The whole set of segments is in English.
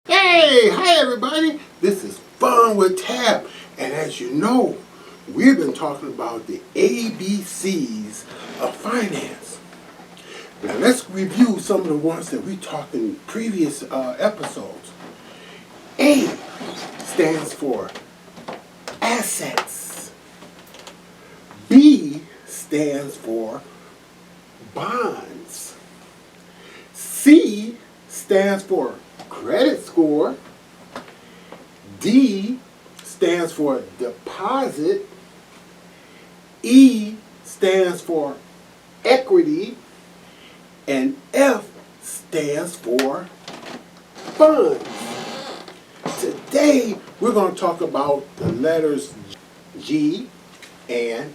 Hey, hi everybody. This is Fun with Tab. And as you know, we've been talking about the ABCs of finance. Now let's review some of the ones that we talked in previous episodes. A stands for assets. B stands for bonds. C stands for credit score. D stands for deposit. E stands for equity. And F stands for funds. Today we're going to talk about the letters G and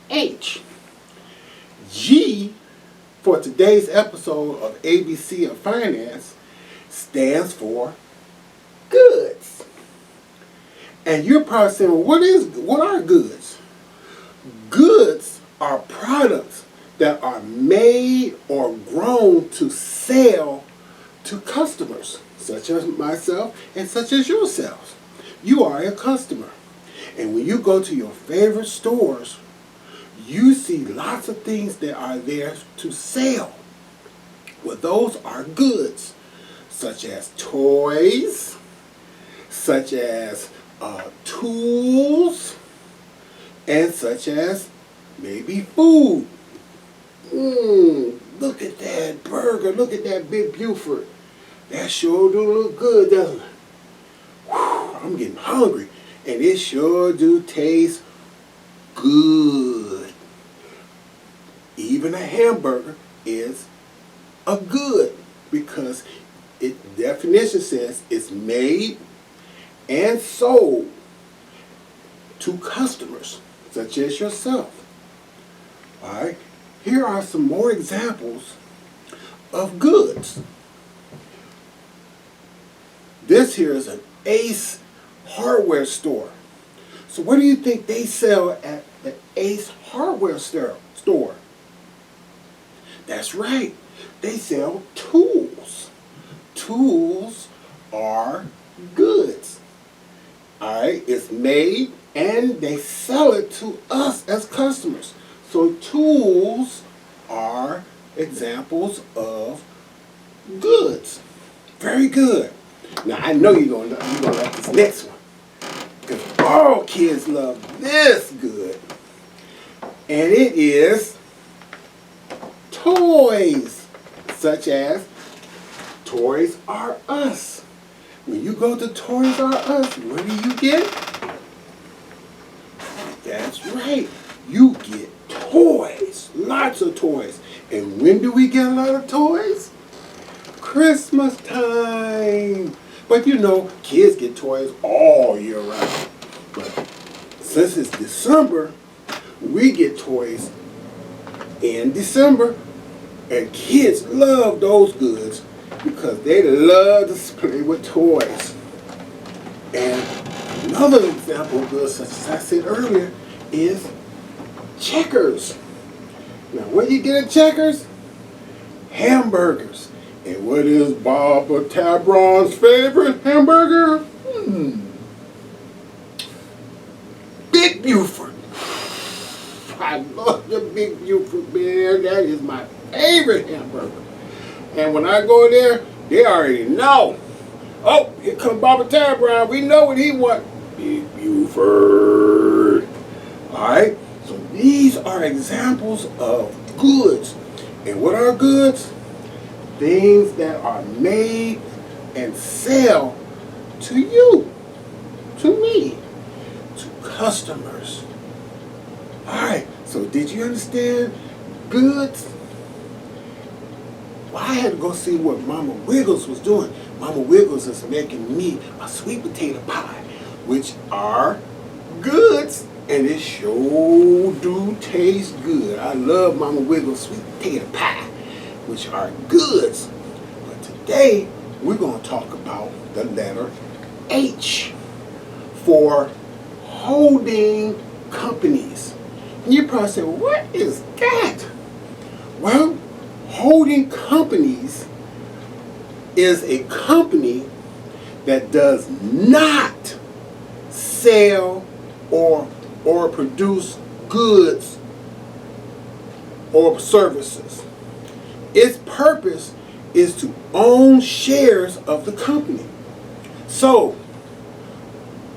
H. G for today's episode of ABC of Finance stands for goods. And you're probably saying, well, what are goods? Goods are products that are made or grown to sell to customers, such as myself and such as yourselves. You are a customer. And when you go to your favorite stores, you see lots of things that are there to sell. Well, those are goods, such as toys, such as tools, and such as maybe food. Look at that burger. Look at that Big Buford. That sure do look good, doesn't it? Whew, I'm getting hungry. And it sure do taste good. Even a hamburger is a good because the definition says it's made and sold to customers, such as yourself. All right. Here are some more examples of goods. This here is an Ace hardware store. So what do you think they sell at the Ace hardware store? That's right. They sell tools. Tools are goods. All right. It's made and they sell it to us as customers. So tools are examples of goods. Very good. Now I know you're gonna like this next one. Because all kids love this good. And it is toys. Such as Toys R Us. When you go to Toys R Us, what do you get? That's right. You get toys, lots of toys. And when do we get a lot of toys? Christmas time. But you know, kids get toys all year round. But since it's December, we get toys in December. And kids love those goods because they love to play with toys. And another example of goods, such as I said earlier, is Checkers. Now, where do you get at Checkers? Hamburgers. And what is Bob Tabron's favorite hamburger? Big Buford. I love the Big Buford, man. That is my favorite hamburger. And when I go there, they already know. Oh, here comes Bob Tabron. We know what he wants. Big Buford. All right. So these are examples of goods. And what are goods? Things that are made and sell to you, to me, to customers. All right. So did you understand goods? Well, I had to go see what Mama Wiggles was doing. Mama Wiggles is making me a sweet potato pie, which are goods. And it sure do taste good. I love Mama Wiggles sweet potato pie, which are goods. But today, we're going to talk about the letter H for holding companies. And you probably say, what is that? Well, holding companies is a company that does not sell or produce goods or services. Its purpose is to own shares of the company. So,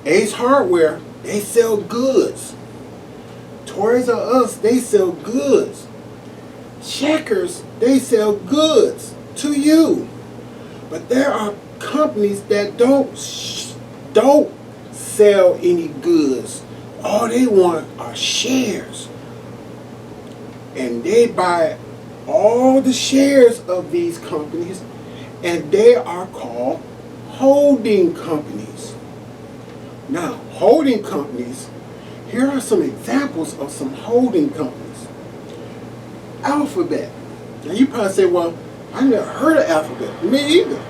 Ace Hardware, they sell goods. Toys R Us, they sell goods. Checkers, they sell goods to you. But there are companies that don't sell any goods. All they want are shares. And they buy all the shares of these companies, and they are called holding companies. Now, holding companies, here are some examples of some holding companies. Alphabet. Now you probably say, well, I never heard of Alphabet. Me either.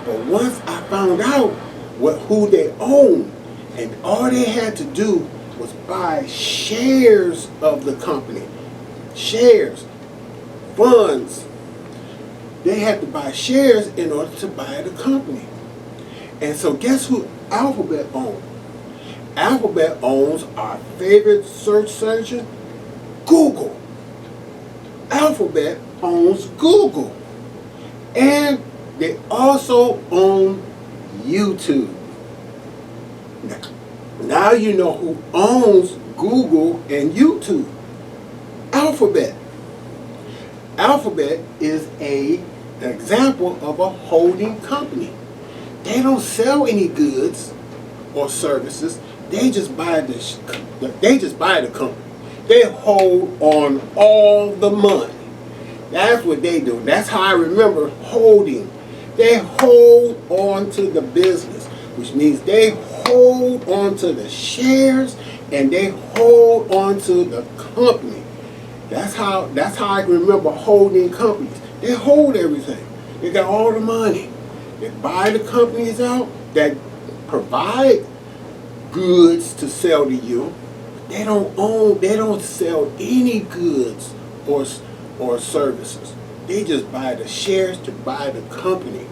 But once I found out who they own, and all they had to do was buy shares of the company. Shares, funds. They had to buy shares in order to buy the company. And so guess who Alphabet owns? Alphabet owns our favorite search engine, Google. Alphabet owns Google. And they also own YouTube. Now you know who owns Google and YouTube. Alphabet. Alphabet is an example of a holding company. They don't sell any goods or services. They just buy the company. They hold on all the money. That's what they do. That's how I remember holding. They hold on to the business, which means they hold on to the shares and they hold on to the company. That's how I remember holding companies. They hold everything. They got all the money. They buy the companies out that provide goods to sell to you. They don't sell any goods or services. They just buy the shares to buy the company.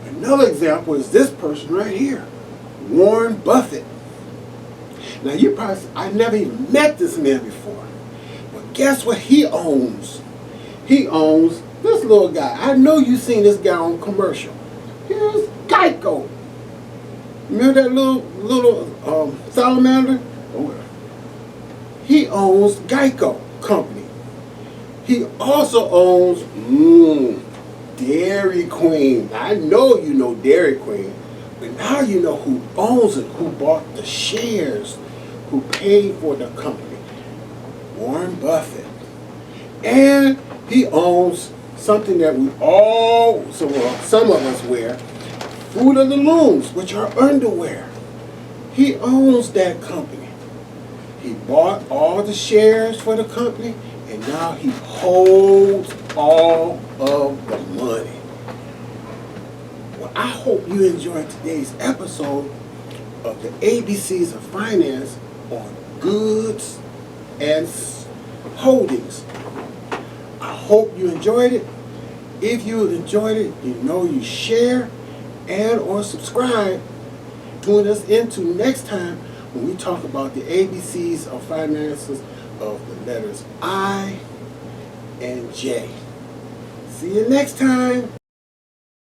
Another example is this person right here, Warren Buffett. Now I never even met this man before. But guess what he owns? He owns this little guy. I know you've seen this guy on commercial. Here's Geico. Remember that little salamander? Oh, he owns Geico Company. He also owns Dairy Queen. I know you know Dairy Queen, but now you know who owns it, who bought the shares, who paid for the company. Warren Buffett. And he owns something that some of us wear, Fruit of the Looms, which are underwear. He owns that company. He bought all the shares for the company, and now he holds all of the money. Well, I hope you enjoyed today's episode of the ABCs of Finance on goods and holdings. I hope you enjoyed it. If you enjoyed it, you share and or subscribe. Tune us into next time when we talk about the ABCs of finances of the letters I and J. See you next time.